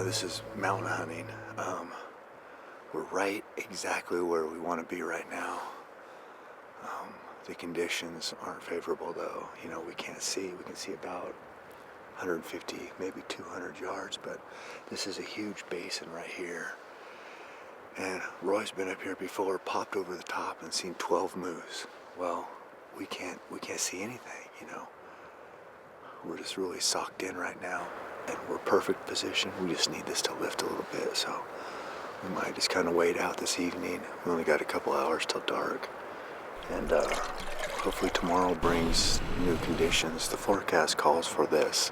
This is mountain hunting. We're right exactly where we want to be right now. The conditions aren't favorable though. We can't see. We can see about 150, maybe 200 yards, but this is a huge basin right here. And Roy's been up here before, popped over the top and seen 12 moose. Well, we can't see anything, We're just really socked in right now. And we're perfect position. We just need this to lift a little bit, so we might just kind of wait out this evening. We only got a couple hours till dark. And hopefully tomorrow brings new conditions. The forecast calls for this,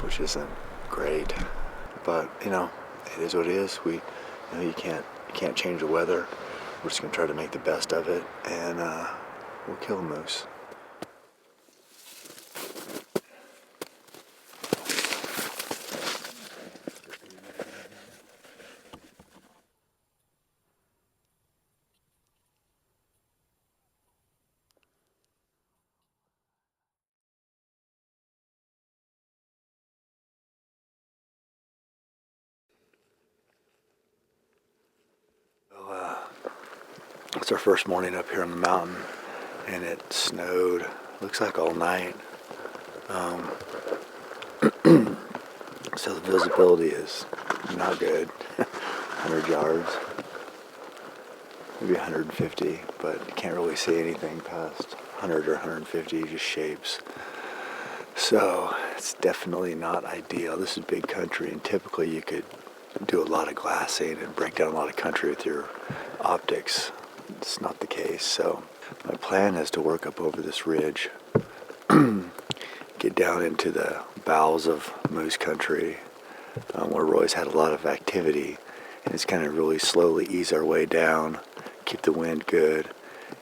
which isn't great, but it is what it is. You can't change the weather. We're just gonna try to make the best of it, and we'll kill a moose. It's our first morning up here on the mountain, and it snowed. Looks like all night. So the visibility is not good. 100 yards, maybe 150, but you can't really see anything past 100 or 150, just shapes. So it's definitely not ideal. This is big country, and typically you could do a lot of glassing and break down a lot of country with your optics. It's not the case. So my plan is to work up over this ridge, get down into the bowels of moose country, where Roy's had a lot of activity, and it's kind of really slowly ease our way down, keep the wind good,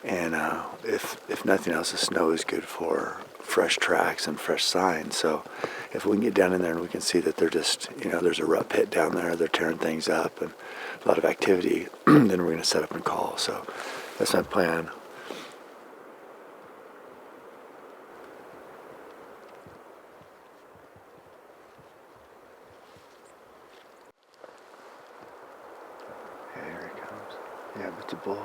and if nothing else, the snow is good for fresh tracks and fresh signs. So if we can get down in there and we can see that they're just, there's a rut pit down there, they're tearing things up and a lot of activity, then we're going to set up and call. So that's my plan. Okay, here he comes. Yeah, it's a bull.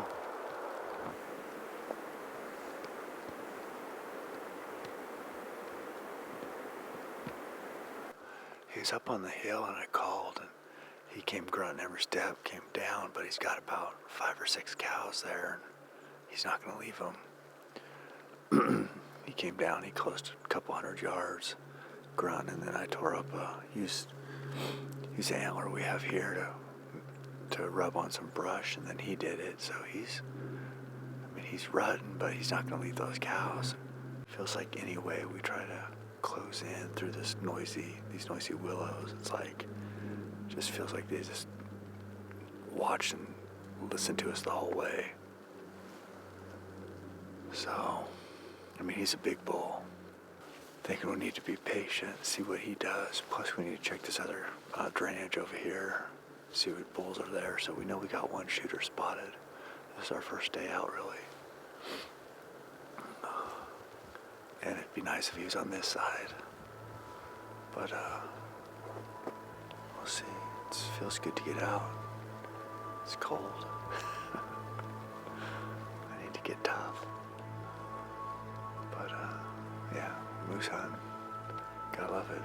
He was up on the hill and I called, and he came grunting every step, came down, but he's got about 5 or 6 cows there, and he's not going to leave them. He came down, he closed a couple 100 yards, grunt, and then I tore up used the antler we have here to rub on some brush, and then he did it. So he's rutting, but he's not going to leave those cows. Feels like any way we try to close in through these noisy willows, it's like, just feels like they just watch and listen to us the whole way. So, he's a big bull. Thinking we'll need to be patient, see what he does. Plus we need to check this other drainage over here, see what bulls are there. So we know we got one shooter spotted. This is our first day out, really. And it'd be nice if he was on this side. But we'll see. It feels good to get out. It's cold. I need to get tough. But yeah, moose hunt. Gotta love it.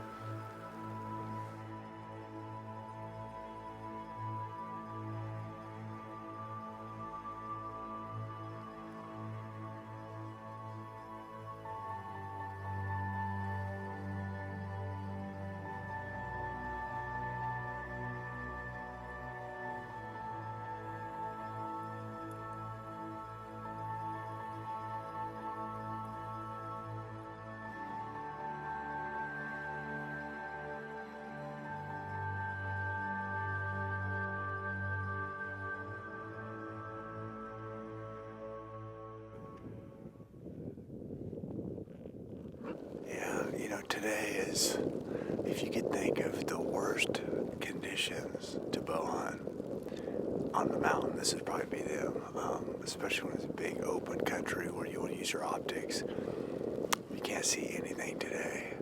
Today is, if you could think of the worst conditions to bow hunt on the mountain, this would probably be them, especially when it's a big open country where you want to use your optics. You can't see anything today.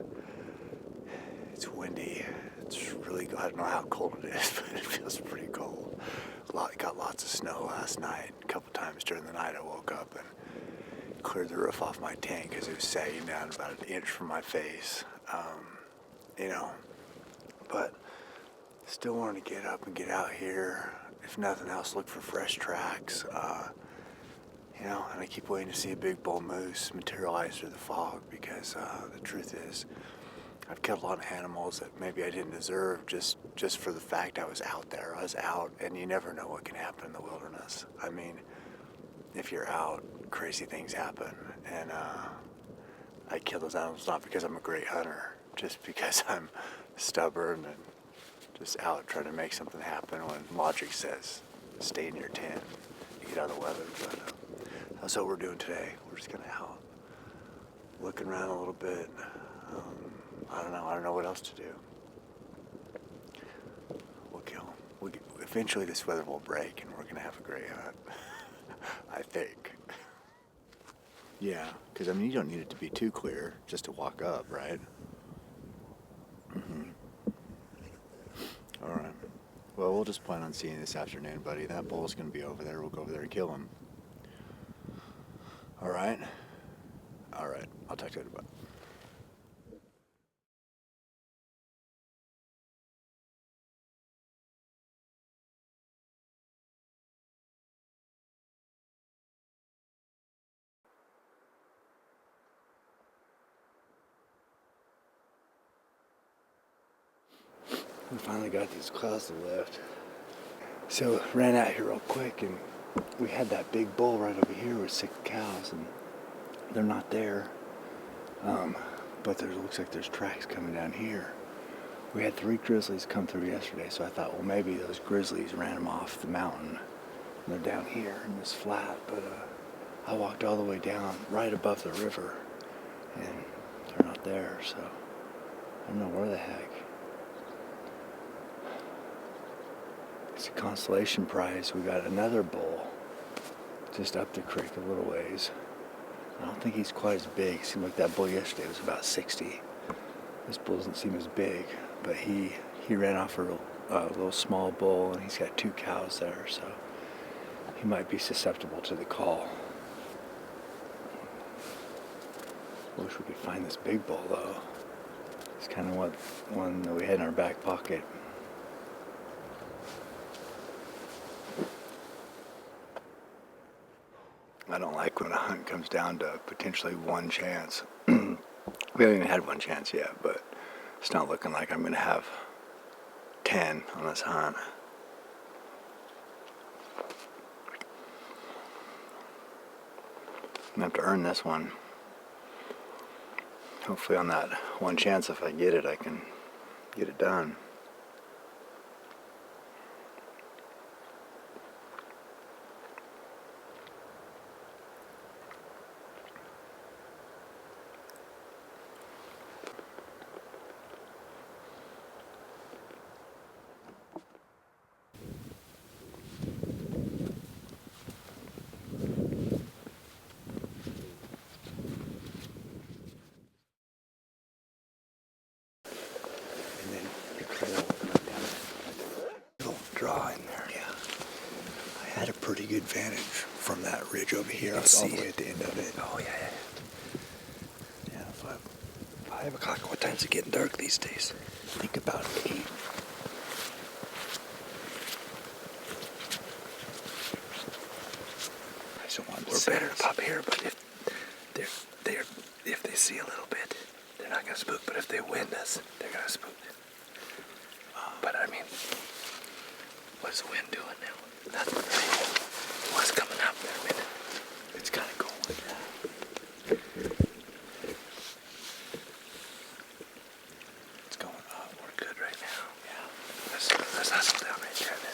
It's windy, It's really, I don't know how cold it is, but it feels pretty cold. Got lots of snow last night. A couple times during the night I woke up and cleared the roof off my tent because it was sagging down about an inch from my face. You know, but still wanted to get up and get out here. If nothing else, look for fresh tracks. You know, and I keep waiting to see a big bull moose materialize through the fog because the truth is, I've killed a lot of animals that maybe I didn't deserve just for the fact I was out there. I was out, and you never know what can happen in the wilderness. I mean, if you're out, crazy things happen. And I kill those animals not because I'm a great hunter, just because I'm stubborn and just out trying to make something happen when logic says stay in your tent, get out of the weather. But that's what we're doing today. We're just kind of out, looking around a little bit. I don't know what else to do. We'll kill. Eventually this weather will break and we're gonna have a great hunt. I think. Yeah, because I mean you don't need it to be too clear just to walk up, right? All right. Well, we'll just plan on seeing you this afternoon, buddy. That bull's gonna be over there. We'll go over there and kill him. All right. All right. I'll talk to you later, bud. We finally got these clouds to lift. So ran out here real quick and we had that big bull right over here with 6 cows and they're not there. But there looks like there's tracks coming down here. We had 3 grizzlies come through yesterday, so I thought, well, maybe those grizzlies ran them off the mountain. And they're down here in this flat, but I walked all the way down right above the river and they're not there, so I don't know where the heck. It's a consolation prize. We got another bull just up the creek a little ways. I don't think he's quite as big. It seemed like that bull yesterday was about 60. This bull doesn't seem as big, but he ran off a little small bull, and he's got 2 cows there, so he might be susceptible to the call. Wish we could find this big bull, though. It's kind of one that we had in our back pocket. I don't like when a hunt comes down to potentially one chance. We haven't even had one chance yet, but it's not looking like I'm going to have 10 on this hunt. I'm going to have to earn this one. Hopefully on that one chance, if I get it, I can get it done. Draw in there. Yeah. I had a pretty good vantage from that ridge over here. I was all the way at the end of it. Oh, yeah. Yeah, 5 o'clock. What time's it getting dark these days? I think about 8. I just want We're better to pop here, but if they see a little bit, they're not gonna spook. But if they wind us, they're gonna spook. But I mean, what's the wind doing now? That's what what's coming up in a minute. It's kind of going. It's going up. We're good right now. Yeah. Let's hustle down right there then.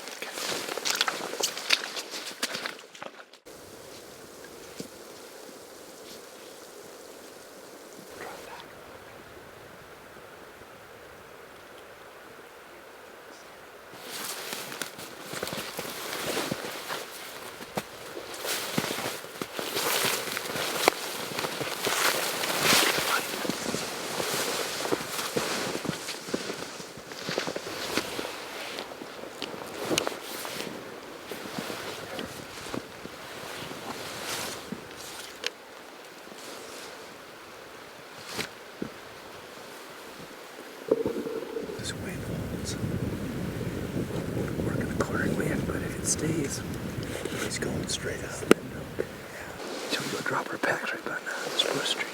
stays. He's going straight up. Should we go drop our packs right by now? Spruce Street.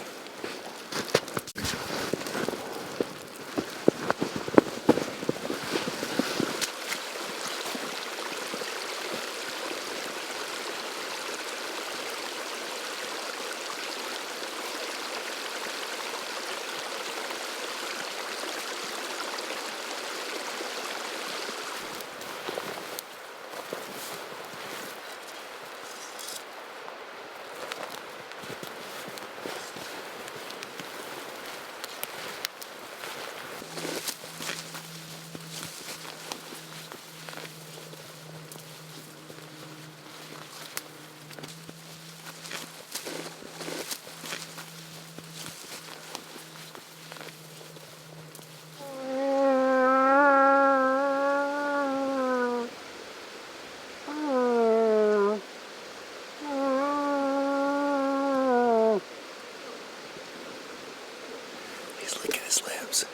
He's licking his lips.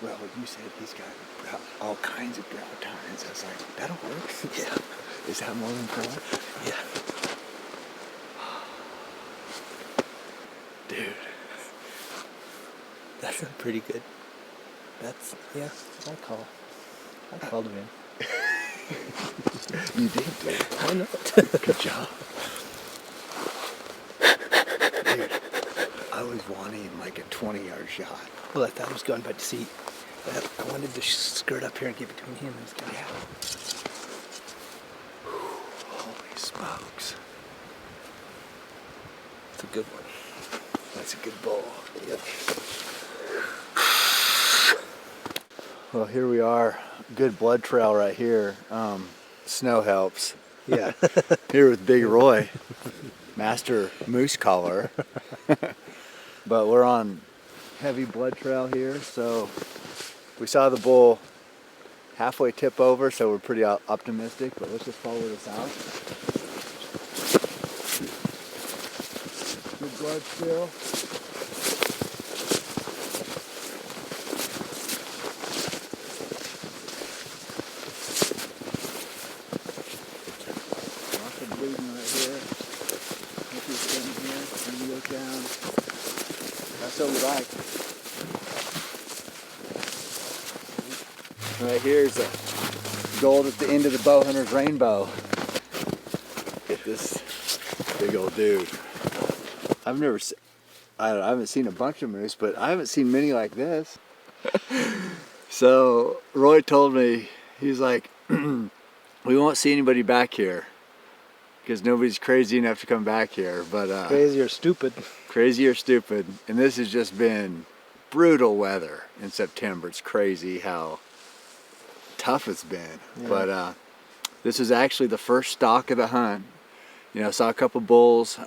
Well, you said he's got all kinds of brown tines. I was like, that'll work. Yeah. Is that more than 4? Yeah. Dude. That's pretty good. That's, yeah, I called him in. You did, dude. I know. Good job. Dude, I was wanting like a 20-yard shot. Well, I thought I was going by to see. I wanted to skirt up here and get between him and this guy. Yeah. Holy smokes. It's a good one. That's a good bull. Yep. Well, here we are. Good blood trail right here. Snow helps. Yeah. Here with Big Roy, master moose caller. But we're on heavy blood trail here, so we saw the bull halfway tip over, so we're pretty optimistic, but let's just follow this out. Good blood still. Lots of bleeding right here. Look who's in here, and you look down. That's what we like. Right here's a gold at the end of the bow hunter's rainbow. Get this big old dude. I haven't seen a bunch of moose, but I haven't seen many like this. So Roy told me, he's like, we won't see anybody back here because nobody's crazy enough to come back here. But Crazy or stupid. crazy or stupid, and this has just been brutal weather in September. It's crazy how tough it's been. Yeah. But this is actually the first stalk of the hunt. You know, saw a couple bulls,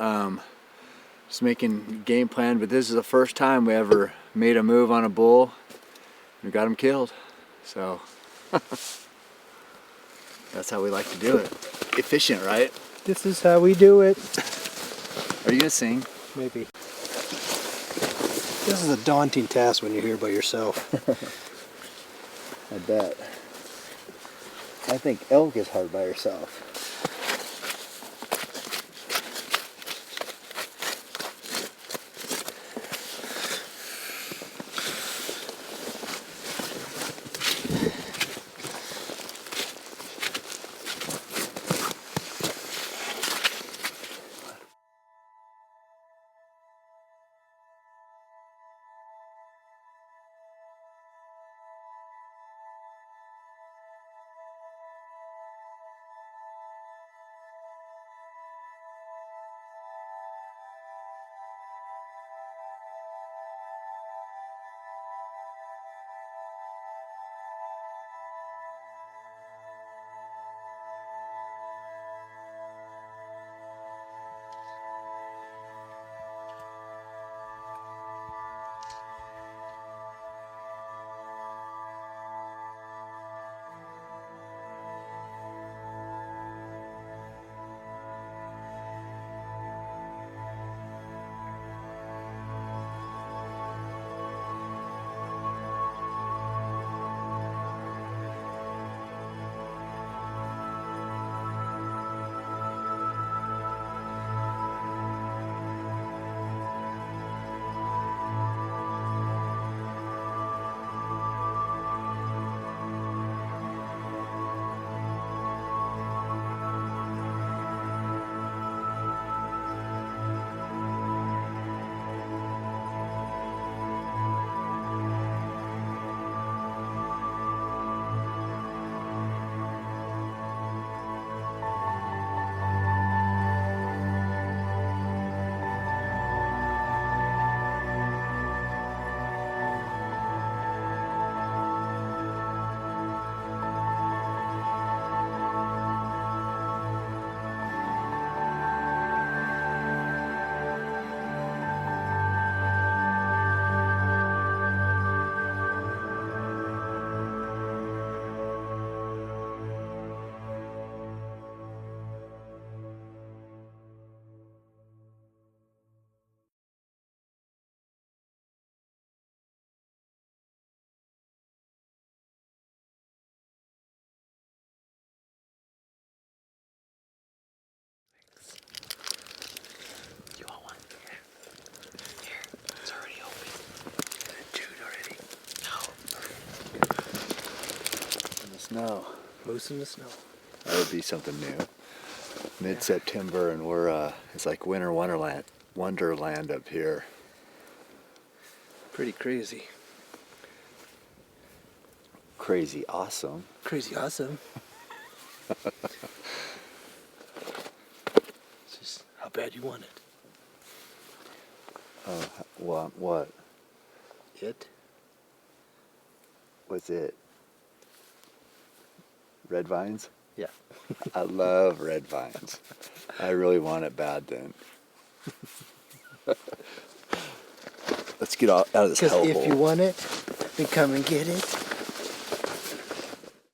just making game plan, but this is the first time we ever made a move on a bull. We got him killed. So that's how we like to do it. Efficient, right? This is how we do it. Are you gonna sing? Maybe. This is a daunting task when you're here by yourself. I bet. I think elk is hard by herself. You want one? Here, it's already open. Is it chewed already? No. In the snow. Moose in the snow. That would be something new. Mid-September, and we're it's like winter wonderland up here. Pretty crazy. Crazy awesome. Crazy awesome. It's just how bad you want it. What? It? What's it? Red vines? Yeah. I love red vines. I really want it bad then. Let's get out of this Because hellhole. if you want it, then come and get it.